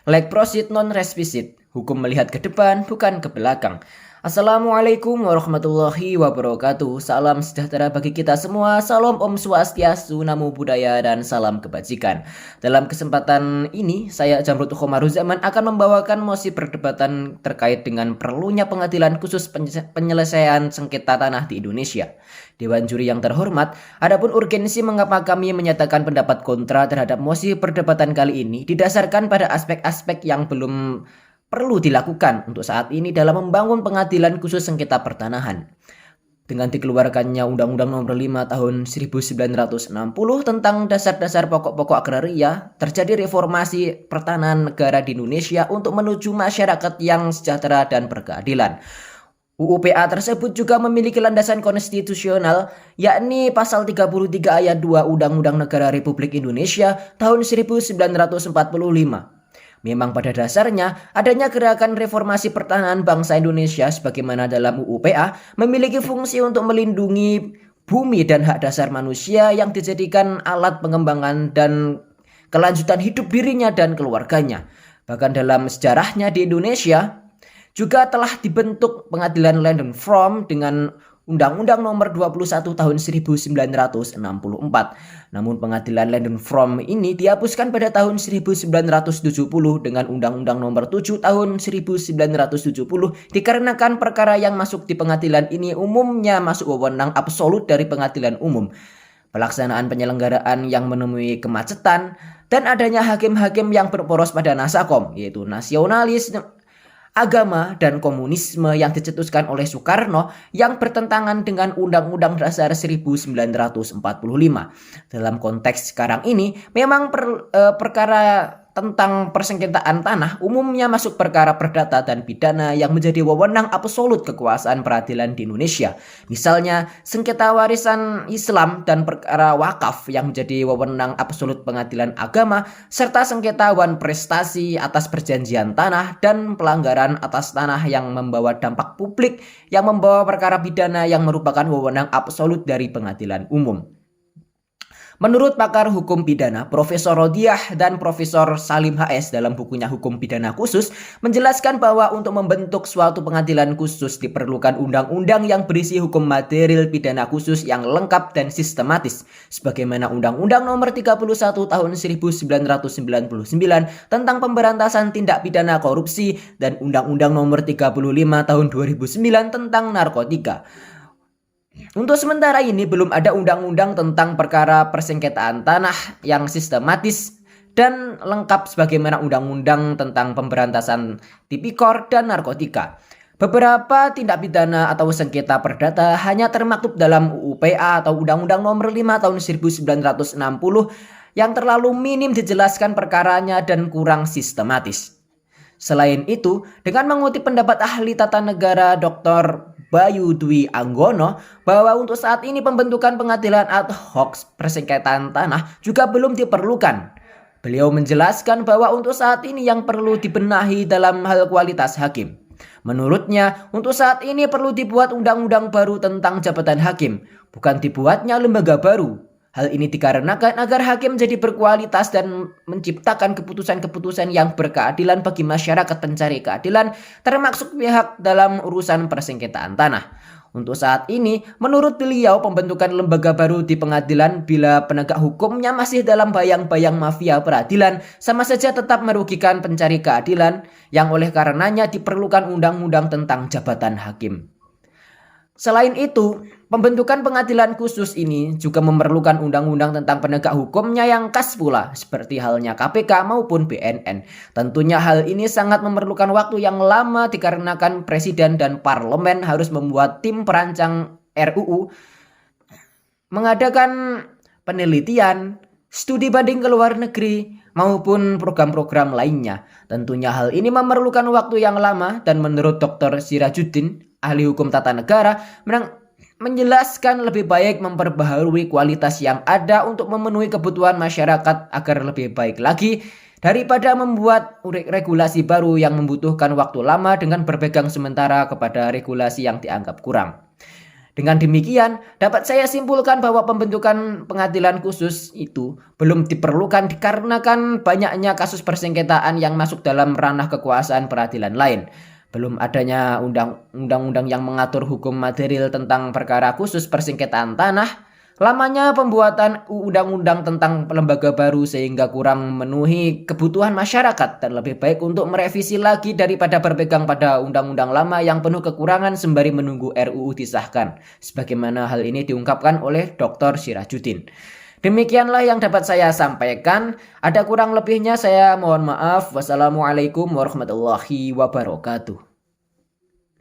Like proceed non res visit. Hukum melihat ke depan bukan ke belakang. Assalamualaikum warahmatullahi wabarakatuh. Salam sejahtera bagi kita semua. Salam Om Swastiastu, Namo Buddhaya, dan salam kebajikan. Dalam kesempatan ini, saya Jamrut Khomaruzaman akan membawakan mosi perdebatan terkait dengan perlunya pengadilan khusus penyelesaian sengketa tanah di Indonesia. Dewan juri yang terhormat, adapun urgensi mengapa kami menyatakan pendapat kontra terhadap mosi perdebatan kali ini didasarkan pada aspek-aspek yang belum perlu dilakukan untuk saat ini dalam membangun pengadilan khusus sengketa pertanahan. Dengan dikeluarkannya Undang-Undang Nomor 5 Tahun 1960 tentang dasar-dasar pokok-pokok agraria, terjadi reformasi pertanahan negara di Indonesia untuk menuju masyarakat yang sejahtera dan berkeadilan. UU-PA tersebut juga memiliki landasan konstitusional, yakni pasal 33 ayat 2 Undang-Undang Negara Republik Indonesia tahun 1945. Memang pada dasarnya, adanya gerakan reformasi pertahanan bangsa Indonesia sebagaimana dalam UU-PA memiliki fungsi untuk melindungi bumi dan hak dasar manusia yang dijadikan alat pengembangan dan kelanjutan hidup dirinya dan keluarganya. Bahkan dalam sejarahnya di Indonesia, juga telah dibentuk pengadilan Land and From dengan Undang-Undang Nomor 21 Tahun 1964. Namun pengadilan Land and From ini dihapuskan pada tahun 1970 dengan Undang-Undang Nomor 7 Tahun 1970 dikarenakan perkara yang masuk di pengadilan ini umumnya masuk wewenang absolut dari pengadilan umum. Pelaksanaan penyelenggaraan yang menemui kemacetan dan adanya hakim-hakim yang berporos pada nasakom, yaitu nasionalis, agama, dan komunisme yang dicetuskan oleh Soekarno yang bertentangan dengan Undang-Undang Dasar 1945. Dalam konteks sekarang ini, memang perkara tentang persengketaan tanah umumnya masuk perkara perdata dan pidana yang menjadi wewenang absolut kekuasaan peradilan di Indonesia. Misalnya, sengketa warisan Islam dan perkara wakaf yang menjadi wewenang absolut pengadilan agama, serta sengketa wan prestasi atas perjanjian tanah dan pelanggaran atas tanah yang membawa dampak publik yang membawa perkara pidana yang merupakan wewenang absolut dari pengadilan umum. Menurut pakar hukum pidana Profesor Rodiah dan Profesor Salim HS dalam bukunya Hukum Pidana Khusus menjelaskan bahwa untuk membentuk suatu pengadilan khusus diperlukan undang-undang yang berisi hukum material pidana khusus yang lengkap dan sistematis sebagaimana Undang-Undang Nomor 31 Tahun 1999 tentang pemberantasan tindak pidana korupsi dan Undang-Undang Nomor 35 Tahun 2009 tentang narkotika. Untuk sementara ini belum ada undang-undang tentang perkara persengketaan tanah yang sistematis dan lengkap sebagaimana undang-undang tentang pemberantasan tipikor dan narkotika. Beberapa tindak pidana atau sengketa perdata hanya termaktub dalam UU-PA atau Undang-Undang Nomor 5 Tahun 1960 yang terlalu minim dijelaskan perkaranya dan kurang sistematis. Selain itu, dengan mengutip pendapat ahli tata negara Dr. Bayu Dwi Anggono bahwa untuk saat ini pembentukan pengadilan ad hoc persengketaan tanah juga belum diperlukan. Beliau menjelaskan bahwa untuk saat ini yang perlu dibenahi dalam hal kualitas hakim. Menurutnya, untuk saat ini perlu dibuat undang-undang baru tentang jabatan hakim, bukan dibuatnya lembaga baru. Hal ini dikarenakan agar hakim menjadi berkualitas dan menciptakan keputusan-keputusan yang berkeadilan bagi masyarakat pencari keadilan, termasuk pihak dalam urusan persengketaan tanah. Untuk saat ini, menurut beliau, pembentukan lembaga baru di pengadilan bila penegak hukumnya masih dalam bayang-bayang mafia peradilan, sama saja tetap merugikan pencari keadilan, yang oleh karenanya diperlukan undang-undang tentang jabatan hakim. Selain itu, pembentukan pengadilan khusus ini juga memerlukan undang-undang tentang penegak hukumnya yang khas pula, seperti halnya KPK maupun BNN. Tentunya hal ini sangat memerlukan waktu yang lama dikarenakan Presiden dan Parlemen harus membuat tim perancang RUU, mengadakan penelitian, studi banding ke luar negeri, maupun program-program lainnya. Tentunya hal ini memerlukan waktu yang lama dan menurut Dr. Sirajuddin, ahli hukum tata negara, menjelaskan lebih baik memperbaharui kualitas yang ada untuk memenuhi kebutuhan masyarakat agar lebih baik lagi daripada membuat regulasi baru yang membutuhkan waktu lama dengan berpegang sementara kepada regulasi yang dianggap kurang. Dengan demikian, dapat saya simpulkan bahwa pembentukan pengadilan khusus itu belum diperlukan dikarenakan banyaknya kasus persengketaan yang masuk dalam ranah kekuasaan peradilan lain. Belum adanya undang-undang yang mengatur hukum material tentang perkara khusus persengketaan tanah, lamanya pembuatan undang-undang tentang lembaga baru sehingga kurang memenuhi kebutuhan masyarakat dan lebih baik untuk merevisi lagi daripada berpegang pada undang-undang lama yang penuh kekurangan sembari menunggu RUU disahkan. Sebagaimana hal ini diungkapkan oleh Dr. Sirajuddin. Demikianlah yang dapat saya sampaikan. Ada kurang lebihnya saya mohon maaf. Wassalamualaikum warahmatullahi wabarakatuh.